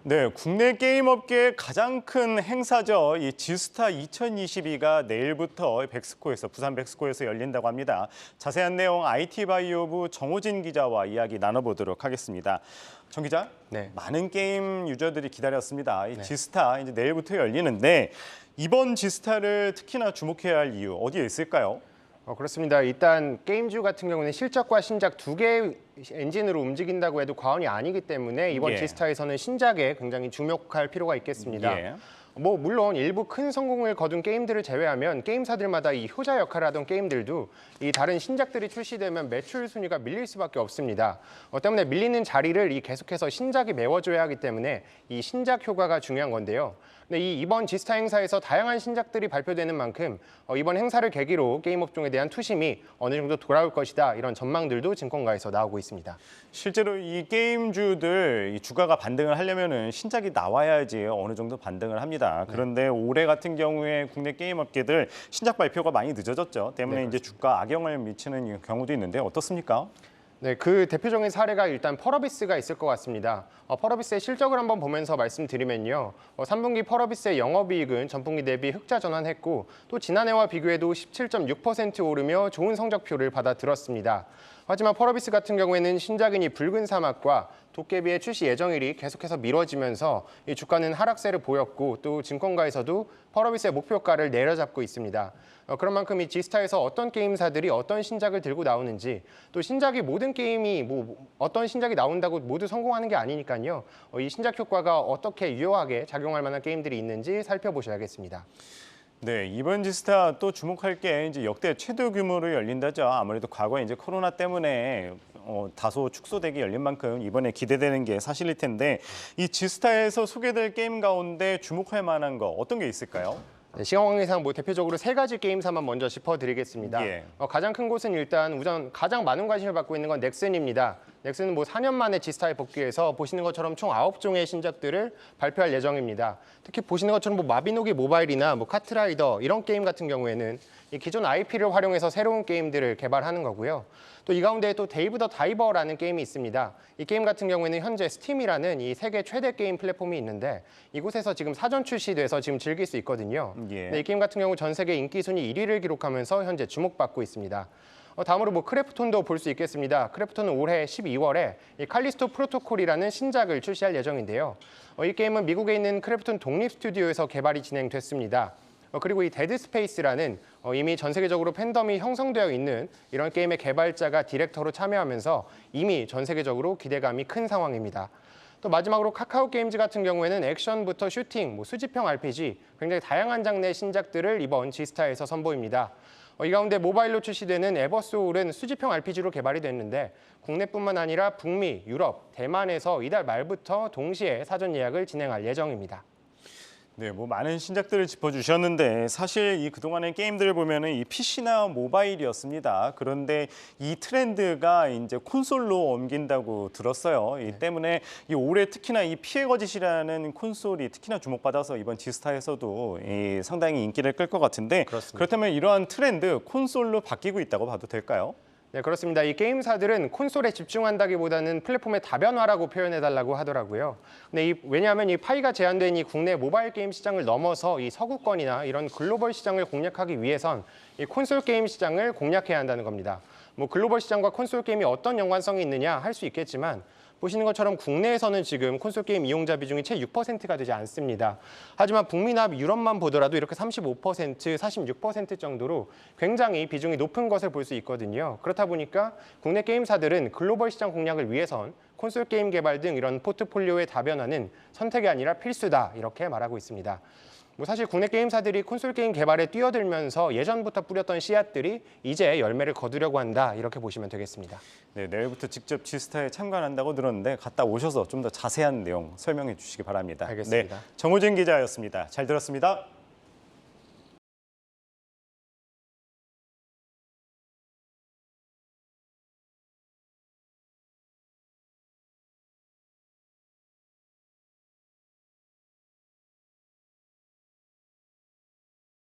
네, 국내 게임 업계의 가장 큰 행사죠. 이 지스타 2022가 내일부터 백스코에서 부산 백스코에서 열린다고 합니다. 자세한 내용 IT바이오부 정호진 기자와 이야기 나눠보도록 하겠습니다. 정 기자, 네. 많은 게임 유저들이 기다렸습니다. 이 지스타 이제 내일부터 열리는데 이번 지스타를 특히나 주목해야 할 이유 어디에 있을까요? 그렇습니다. 일단 게임주 같은 경우는 실적과 신작 두 개의 엔진으로 움직인다고 해도 과언이 아니기 때문에 이번 지스타에서는 신작에 굉장히 주목할 필요가 있겠습니다. 물론 일부 큰 성공을 거둔 게임들을 제외하면 게임사들마다 이 효자 역할을 하던 게임들도 이 다른 신작들이 출시되면 매출 순위가 밀릴 수밖에 없습니다. 때문에 밀리는 자리를 계속해서 신작이 메워줘야 하기 때문에 이 신작 효과가 중요한 건데요. 근데 이번 지스타 행사에서 다양한 신작들이 발표되는 만큼 이번 행사를 계기로 게임 업종에 대한 투심이 어느 정도 돌아올 것이다, 이런 전망들도 증권가에서 나오고 있습니다. 실제로 이 게임주들 이 주가가 반등을 하려면은 신작이 나와야지 어느 정도 반등을 합니다. 그런데 올해 같은 경우에 국내 게임 업계들 신작 발표가 많이 늦어졌죠. 때문에 이제 주가 악영향을 미치는 경우도 있는데 어떻습니까? 네, 그 대표적인 사례가 일단 펄어비스가 있을 것 같습니다. 펄어비스의 실적을 한번 보면서 말씀드리면요. 3분기 펄어비스의 영업이익은 전분기 대비 흑자 전환했고 또 지난해와 비교해도 17.6% 오르며 좋은 성적표를 받아들었습니다. 하지만 펄어비스 같은 경우에는 신작인 이 붉은 사막과 도깨비의 출시 예정일이 계속해서 미뤄지면서 이 주가는 하락세를 보였고 또 증권가에서도 펄어비스의 목표가를 내려잡고 있습니다. 그런 만큼 이 지스타에서 어떤 게임사들이 어떤 신작을 들고 나오는지, 또 신작이 모든 게임이 어떤 신작이 나온다고 모두 성공하는 게 아니니까요. 이 신작 효과가 어떻게 유효하게 작용할 만한 게임들이 있는지 살펴보셔야겠습니다. 네, 이번 지스타 또 주목할 게 이제 역대 최대 규모로 열린다죠. 아무래도 과거에 이제 코로나 때문에 다소 축소되게 열린 만큼 이번에 기대되는 게 사실일 텐데 이 지스타에서 소개될 게임 가운데 주목할 만한 거 어떤 게 있을까요? 네, 시간 관계상 대표적으로 세 가지 게임사만 먼저 짚어드리겠습니다. 가장 큰 곳은 일단 우선 가장 많은 관심을 받고 있는 건 넥슨입니다. 넥슨은 4년 만에 지스타에 복귀해서 보시는 것처럼 총 9종의 신작들을 발표할 예정입니다. 특히 보시는 것처럼 마비노기 모바일이나 카트라이더 이런 게임 같은 경우에는 이 기존 IP를 활용해서 새로운 게임들을 개발하는 거고요. 또 이 가운데 또 데이브 더 다이버라는 게임이 있습니다. 이 게임 같은 경우에는 현재 스팀이라는 이 세계 최대 게임 플랫폼이 있는데 이곳에서 지금 사전 출시돼서 지금 즐길 수 있거든요. 이 게임 같은 경우 전 세계 인기 순위 1위를 기록하면서 현재 주목받고 있습니다. 다음으로 크래프톤도 볼 수 있겠습니다. 크래프톤은 올해 12월에 이 칼리스토 프로토콜이라는 신작을 출시할 예정인데요. 이 게임은 미국에 있는 크래프톤 독립 스튜디오에서 개발이 진행됐습니다. 그리고 이 데드 스페이스라는 이미 전 세계적으로 팬덤이 형성되어 있는 이런 게임의 개발자가 디렉터로 참여하면서 이미 전 세계적으로 기대감이 큰 상황입니다. 또 마지막으로 카카오 게임즈 같은 경우에는 액션부터 슈팅, 수집형 RPG, 굉장히 다양한 장르의 신작들을 이번 지스타에서 선보입니다. 이 가운데 모바일로 출시되는 에버소울은 수집형 RPG로 개발이 됐는데 국내뿐만 아니라 북미, 유럽, 대만에서 이달 말부터 동시에 사전 예약을 진행할 예정입니다. 네, 많은 신작들을 짚어주셨는데 사실 이 그동안의 게임들을 보면은 이 PC나 모바일이었습니다. 그런데 이 트렌드가 이제 콘솔로 옮긴다고 들었어요. 이 때문에 이 올해 특히나 이 피해 거짓이라는 콘솔이 특히나 주목받아서 이번 지스타에서도 상당히 인기를 끌 것 같은데 그렇다면 이러한 트렌드 콘솔로 바뀌고 있다고 봐도 될까요? 네, 그렇습니다. 이 게임사들은 콘솔에 집중한다기보다는 플랫폼의 다변화라고 표현해달라고 하더라고요. 근데 왜냐하면 이 파이가 제한된 이 국내 모바일 게임 시장을 넘어서 이 서구권이나 이런 글로벌 시장을 공략하기 위해선 이 콘솔 게임 시장을 공략해야 한다는 겁니다. 글로벌 시장과 콘솔 게임이 어떤 연관성이 있느냐 할 수 있겠지만 보시는 것처럼 국내에서는 지금 콘솔 게임 이용자 비중이 채 6%가 되지 않습니다. 하지만 북미나 유럽만 보더라도 이렇게 35%, 46% 정도로 굉장히 비중이 높은 것을 볼 수 있거든요. 그렇다 보니까 국내 게임사들은 글로벌 시장 공략을 위해선 콘솔 게임 개발 등 이런 포트폴리오의 다변화는 선택이 아니라 필수다, 이렇게 말하고 있습니다. 사실 국내 게임사들이 콘솔 게임 개발에 뛰어들면서 예전부터 뿌렸던 씨앗들이 이제 열매를 거두려고 한다, 이렇게 보시면 되겠습니다. 네, 내일부터 직접 지스타에 참관한다고 들었는데 갔다 오셔서 좀 더 자세한 내용 설명해 주시기 바랍니다. 알겠습니다. 네, 정호진 기자였습니다. 잘 들었습니다.